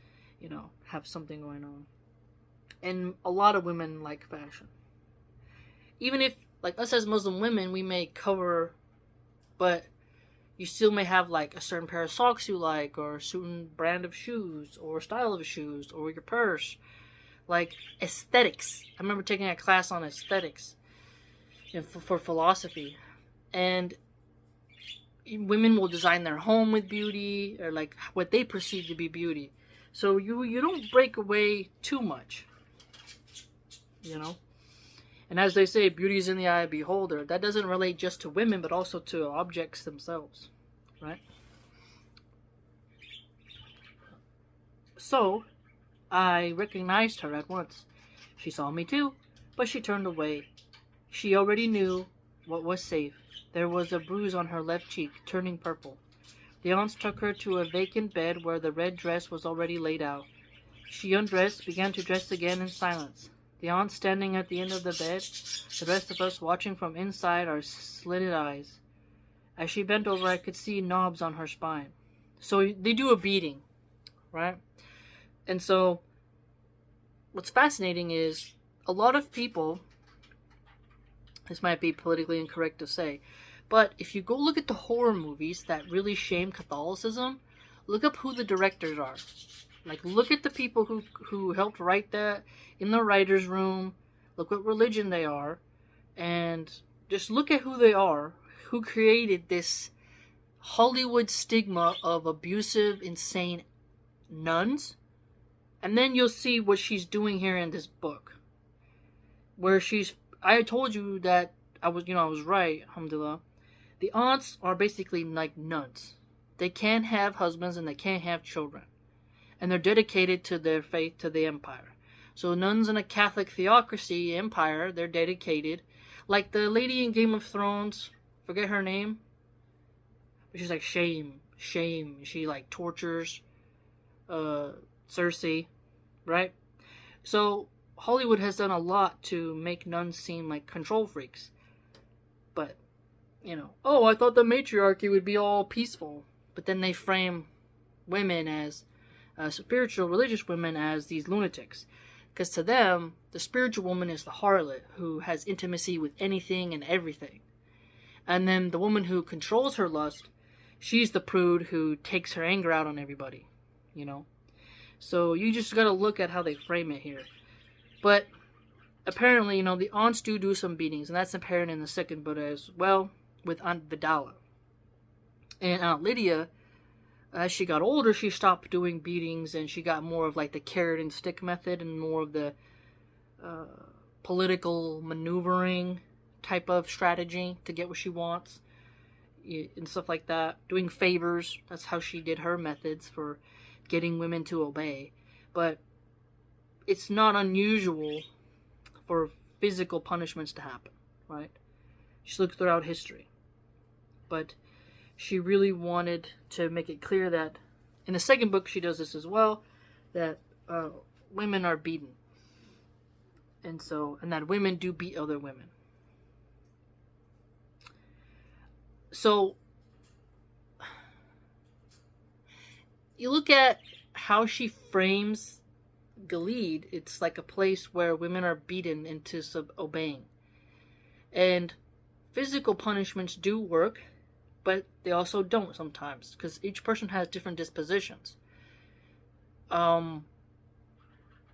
have something going on. And a lot of women like fashion. Even if, like us as Muslim women, we may cover, but you still may have like a certain pair of socks you like, or a certain brand of shoes, or style of shoes, or your purse. Like aesthetics. I remember taking a class on aesthetics for philosophy, and women will design their home with beauty, or like what they perceive to be beauty. So you don't break away too much, And as they say, beauty is in the eye of the beholder. That doesn't relate just to women, but also to objects themselves, right? So, I recognized her at once. She saw me too, but she turned away. She already knew what was safe. There was a bruise on her left cheek, turning purple. The aunts took her to a vacant bed where the red dress was already laid out. She undressed, began to dress again in silence. The aunt standing at the end of the bed, the rest of us watching from inside our slitted eyes. As she bent over, I could see knobs on her spine. So they do a beating, right? And so what's fascinating is a lot of people, this might be politically incorrect to say, but if you go look at the horror movies that really shame Catholicism, look up who the directors are. Like, look at the people who helped write that in the writer's room. Look what religion they are. And just look at who they are. Who created this Hollywood stigma of abusive, insane nuns. And then you'll see what she's doing here in this book. Where I told you that I was right, alhamdulillah. The aunts are basically like nuns. They can't have husbands and they can't have children. And they're dedicated to their faith, to the empire. So nuns in a Catholic theocracy empire, they're dedicated. Like the lady in Game of Thrones, forget her name. But she's like, shame. She like tortures Cersei, right? So Hollywood has done a lot to make nuns seem like control freaks. But, I thought the matriarchy would be all peaceful. But then they frame women as spiritual, religious women as these lunatics. Because to them, the spiritual woman is the harlot who has intimacy with anything and everything. And then the woman who controls her lust she's the prude who takes her anger out on everybody, you know. So you just gotta look at how they frame it here. But apparently, you know, the aunts do some beatings, and that's apparent in the second Buddha as well, with Aunt Vidala. And Aunt Lydia, as she got older, she stopped doing beatings, and she got more of like the carrot and stick method, and more of the political maneuvering type of strategy to get what she wants, and stuff like that. Doing favors, that's how she did her methods for getting women to obey. But it's not unusual for physical punishments to happen, right? Just look throughout history. But she really wanted to make it clear that, in the second book she does this as well, that women are beaten. And that women do beat other women. So, you look at how she frames Gilead, it's like a place where women are beaten into obeying. And physical punishments do work, but they also don't sometimes, because each person has different dispositions.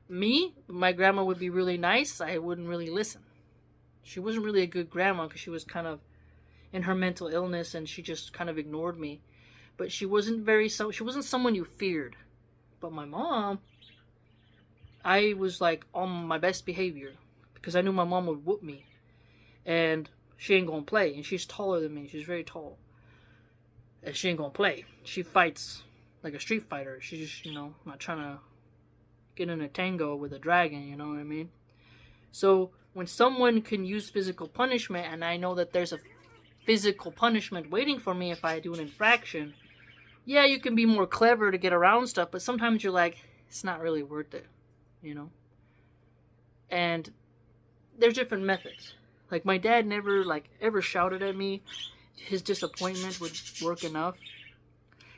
My grandma would be really nice, I wouldn't really listen. She wasn't really a good grandma because she was kind of in her mental illness and she just kind of ignored me. But she wasn't someone you feared. But my mom, I was like on my best behavior because I knew my mom would whoop me. And she ain't gonna play. And she's taller than me. She's very tall. And she ain't gonna play. She fights like a street fighter. She's just, not trying to get in a tango with a dragon, you know what I mean? So when someone can use physical punishment, and I know that there's a physical punishment waiting for me if I do an infraction, yeah, you can be more clever to get around stuff, but sometimes you're like, it's not really worth it, And there's different methods. Like, my dad never, ever shouted at me. His disappointment would work enough.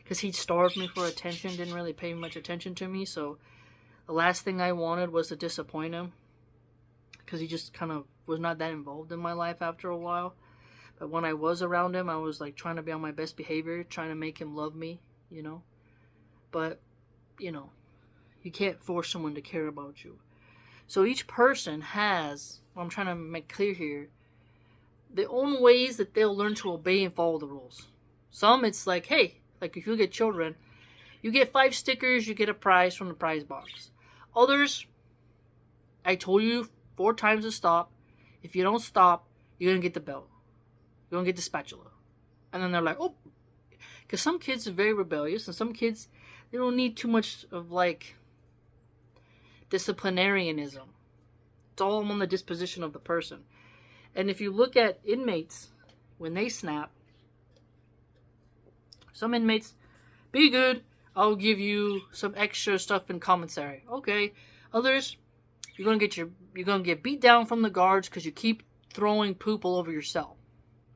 Because he starved me for attention, didn't really pay much attention to me, so the last thing I wanted was to disappoint him. Because he just kind of was not that involved in my life after a while. But when I was around him, I was, trying to be on my best behavior, trying to make him love me, But, you can't force someone to care about you. So each person has, what I'm trying to make clear here, their own ways that they'll learn to obey and follow the rules. Some, it's like, hey, if you get children, you get 5 stickers, you get a prize from the prize box. Others, I told you 4 times to stop. If you don't stop, you're going to get the belt. You're going to get the spatula. And then they're like, oh. Because some kids are very rebellious, and some kids, they don't need too much of, disciplinarianism. It's all on the disposition of the person. And if you look at inmates, when they snap, some inmates, be good, I'll give you some extra stuff in commissary. Okay. Others, you're gonna get beat down from the guards because you keep throwing poop all over your cell.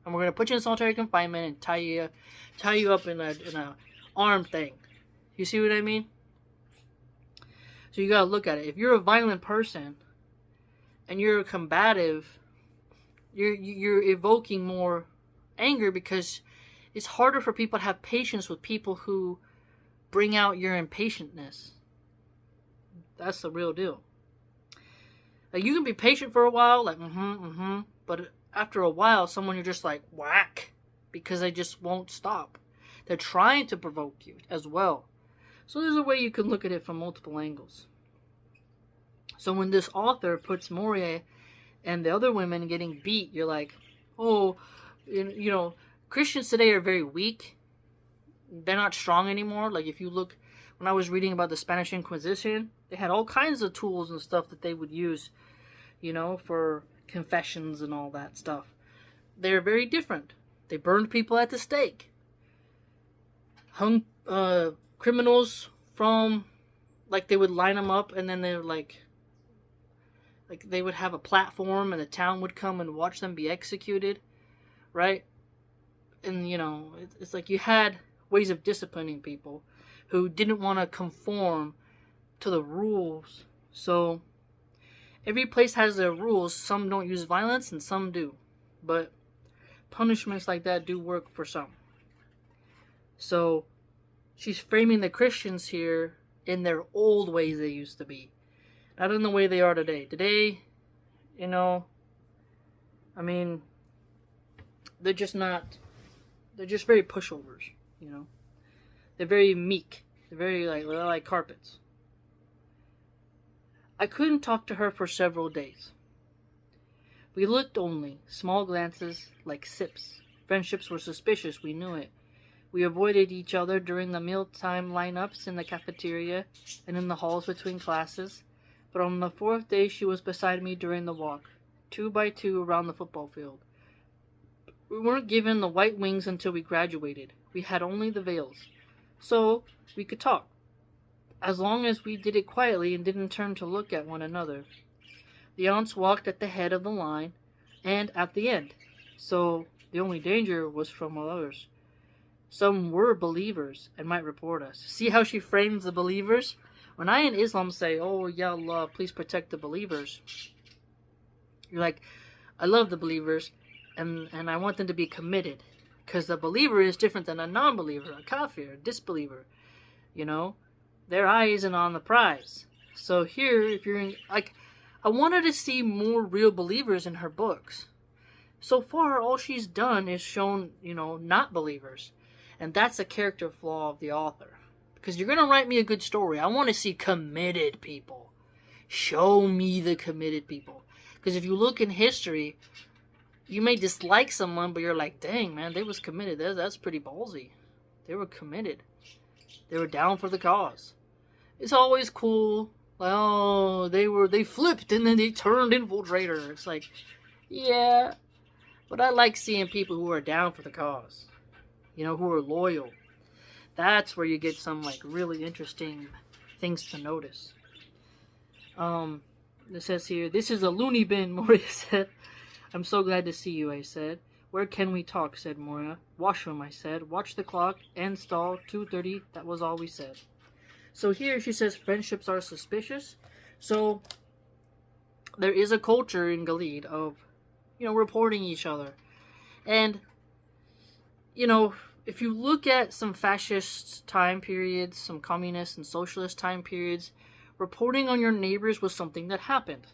And we're gonna put you in solitary confinement and tie you up in a arm thing. You see what I mean? So you gotta look at it. If you're a violent person and you're combative, you're evoking more anger because it's harder for people to have patience with people who bring out your impatientness. That's the real deal. You can be patient for a while, but after a while, someone you're just like, whack, because they just won't stop. They're trying to provoke you as well. So there's a way you can look at it from multiple angles. So when this author puts Moria and the other women getting beat, you're like, oh, Christians today are very weak. They're not strong anymore. If you look, when I was reading about the Spanish Inquisition, they had all kinds of tools and stuff that they would use, for confessions and all that stuff. They're very different. They burned people at the stake. Hung criminals from, they would line them up and then they would they would have a platform and the town would come and watch them be executed, right? And, it's like you had ways of disciplining people who didn't want to conform to the rules. So every place has their rules. Some don't use violence and some do. But punishments like that do work for some. So she's framing the Christians here in their old ways they used to be, not in the way they are today. Today, you know, I mean, they're just not, they're just very pushovers, you know. They're very meek. They're very they're like carpets. I couldn't talk to her for several days. We looked only, small glances like sips. Friendships were suspicious, we knew it. We avoided each other during the mealtime lineups in the cafeteria and in the halls between classes. But on the fourth day, she was beside me during the walk, 2 by 2 around the football field. We weren't given the white wings until we graduated. We had only the veils. So, we could talk, as long as we did it quietly and didn't turn to look at one another. The aunts walked at the head of the line and at the end, so the only danger was from others. Some were believers and might report us. See how she frames the believers? When I in Islam say, oh, Ya Allah, please protect the believers, you're like, I love the believers, and I want them to be committed. Because the believer is different than a non-believer, a kafir, a disbeliever. You know? Their eye isn't on the prize. So here, if you're in, like, I wanted to see more real believers in her books. So far, all she's done is shown, you know, not believers. And that's a character flaw of the author. Because you're going to write me a good story. I want to see committed people. Show me the committed people. Because if you look in history, you may dislike someone, but you're like, dang, man, they was committed. That's pretty ballsy. They were committed. They were down for the cause. It's always cool. Like, oh, they flipped and then they turned infiltrator. It's like, yeah. But I like seeing people who are down for the cause. You know, who are loyal. That's where you get some, like, really interesting things to notice. It says here, this is a loony bin, Moria said. I'm so glad to see you, I said. Where can we talk, said Moria. Washroom, I said. Watch the clock. End stall, 2:30. That was all we said. So here she says friendships are suspicious. So there is a culture in Gilead of, you know, reporting each other. And, you know, if you look at some fascist time periods, some communist and socialist time periods, reporting on your neighbors was something that happened,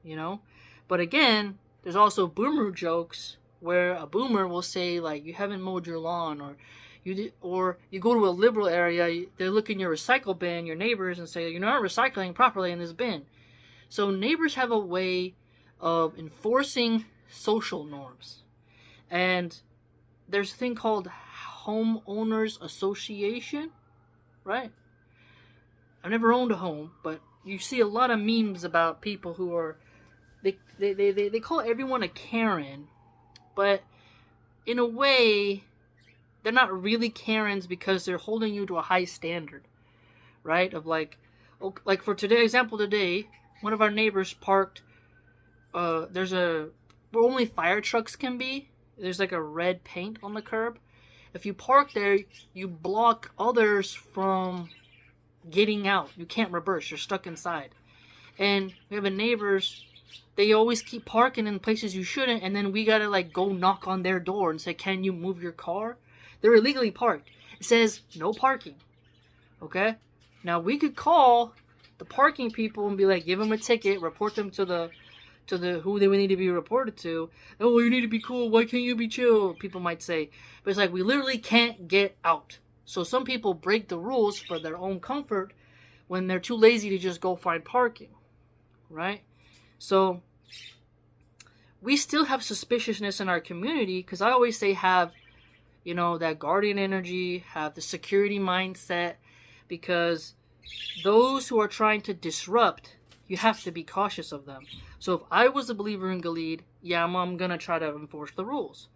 you know. But again, there's also boomer jokes where a boomer will say, like, you haven't mowed your lawn, or you go to a liberal area, they look in your recycle bin, your neighbors, and say, you're not recycling properly in this bin. So neighbors have a way of enforcing social norms. And there's a thing called homeowners association, right? I've never owned a home, but you see a lot of memes about people who are, they call everyone a Karen, but in a way, they're not really Karens because they're holding you to a high standard, right? Of like for example today, one of our neighbors parked, there's where only fire trucks can be, there's like a red paint on the curb. If you park there, you block others from getting out. You can't reverse, you're stuck inside. And we have neighbors, they always keep parking in places you shouldn't, and then we gotta like go knock on their door and say, can you move your car? They're illegally parked. It says no parking. Okay? Now we could call the parking people and be like, give them a ticket, report them to the who they would need to be reported to. Oh, you need to be cool, why can't you be chill? People might say. But it's like, we literally can't get out. So some people break the rules for their own comfort when they're too lazy to just go find parking. Right? So we still have suspiciousness in our community, because I always say have, you know, that guardian energy, have the security mindset, because those who are trying to disrupt, you have to be cautious of them. So if I was a believer in Gilead, yeah, I'm going to try to enforce the rules,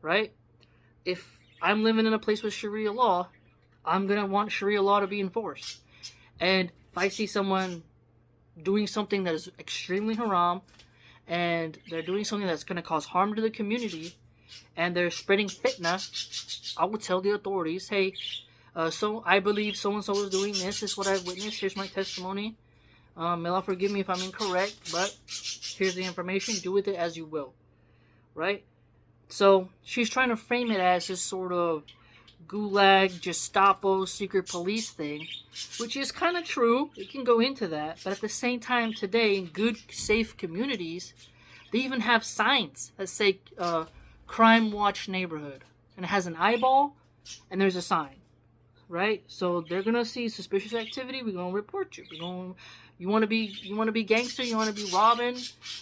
right? If I'm living in a place with Sharia law, I'm going to want Sharia law to be enforced. And if I see someone doing something that is extremely haram, and they're doing something that's going to cause harm to the community, and they're spreading fitna, I will tell the authorities, hey, so I believe so-and-so is doing this. This is what I've witnessed. Here's my testimony. May Allah forgive me if I'm incorrect, but here's the information. Do with it as you will. Right? So she's trying to frame it as this sort of gulag, Gestapo, secret police thing, which is kind of true. It can go into that. But at the same time, today, in good, safe communities, they even have signs that say Crime Watch Neighborhood. And it has an eyeball, and there's a sign. Right? So they're going to see suspicious activity. We're going to report you. You want to be gangster? You want to be robbing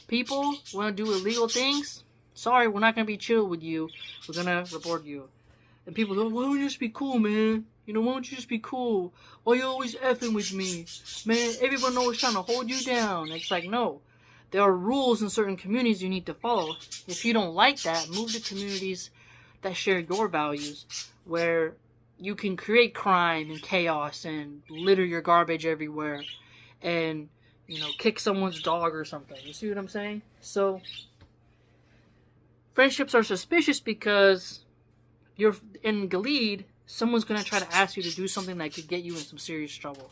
people? You want to do illegal things? Sorry, we're not going to be chill with you. We're going to report you. And people go, why don't you just be cool, man? You know, why don't you just be cool? Why you always effing with me? Man, everyone always trying to hold you down. It's like, no. There are rules in certain communities you need to follow. If you don't like that, move to communities that share your values, where you can create crime and chaos and litter your garbage everywhere and, you know, kick someone's dog or something. You see what I'm saying? So, friendships are suspicious because you're in Gilead, someone's going to try to ask you to do something that could get you in some serious trouble.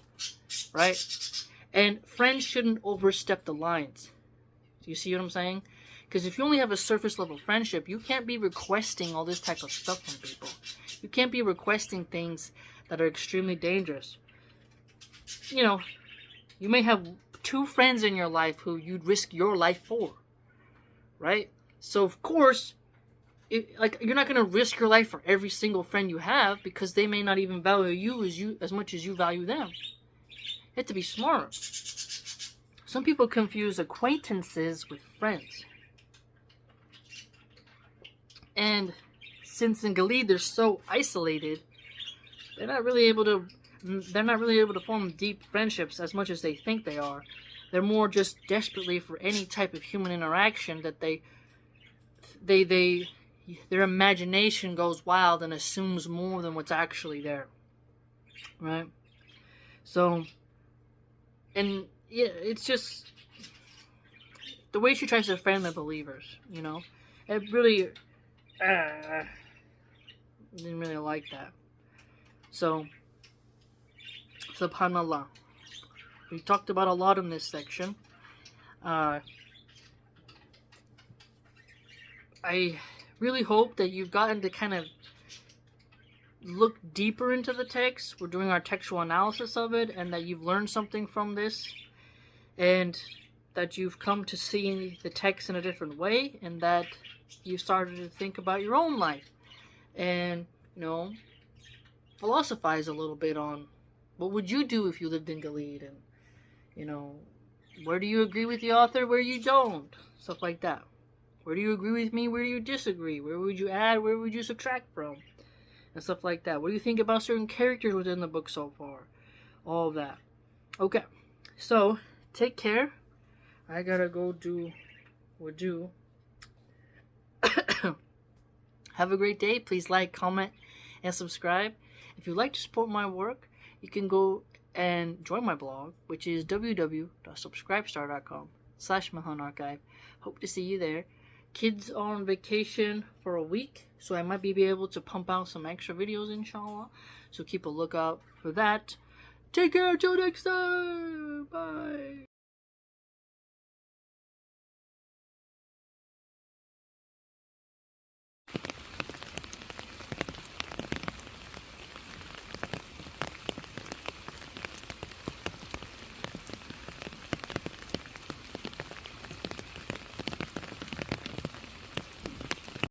Right? And friends shouldn't overstep the lines. Do you see what I'm saying? Because if you only have a surface level friendship, you can't be requesting all this type of stuff from people. You can't be requesting things that are extremely dangerous. You know, you may have 2 friends in your life who you'd risk your life for. Right? So, of course, you're not going to risk your life for every single friend you have because they may not even value you as much as you value them. You have to be smart. Some people confuse acquaintances with friends. And since in Gilead they're so isolated, they're not really able to form deep friendships as much as they think they are. They're more just desperately for any type of human interaction that their imagination goes wild and assumes more than what's actually there. Right? So, and yeah, it's just the way she tries to friend the believers, you know? It really didn't really like that. So, subhanallah. We talked about a lot in this section. I really hope that you've gotten to kind of look deeper into the text. We're doing our textual analysis of it, and that you've learned something from this, and that you've come to see the text in a different way, and that you started to think about your own life, and, you know, philosophize a little bit on what would you do if you lived in Gilead, and, you know, where do you agree with the author, where you don't, stuff like that. Where do you agree with me? Where do you disagree? Where would you add? Where would you subtract from? And stuff like that. What do you think about certain characters within the book so far? All of that. Okay. So, take care. I gotta go do wudu. Have a great day. Please like, comment, and subscribe. If you'd like to support my work, you can go and join my blog, which is www.subscribestar.com/MilahanArchive. Hope to see you there. Kids are on vacation for a week, so I might be able to pump out some extra videos, inshallah. So keep a lookout for that. Take care till next time. Bye.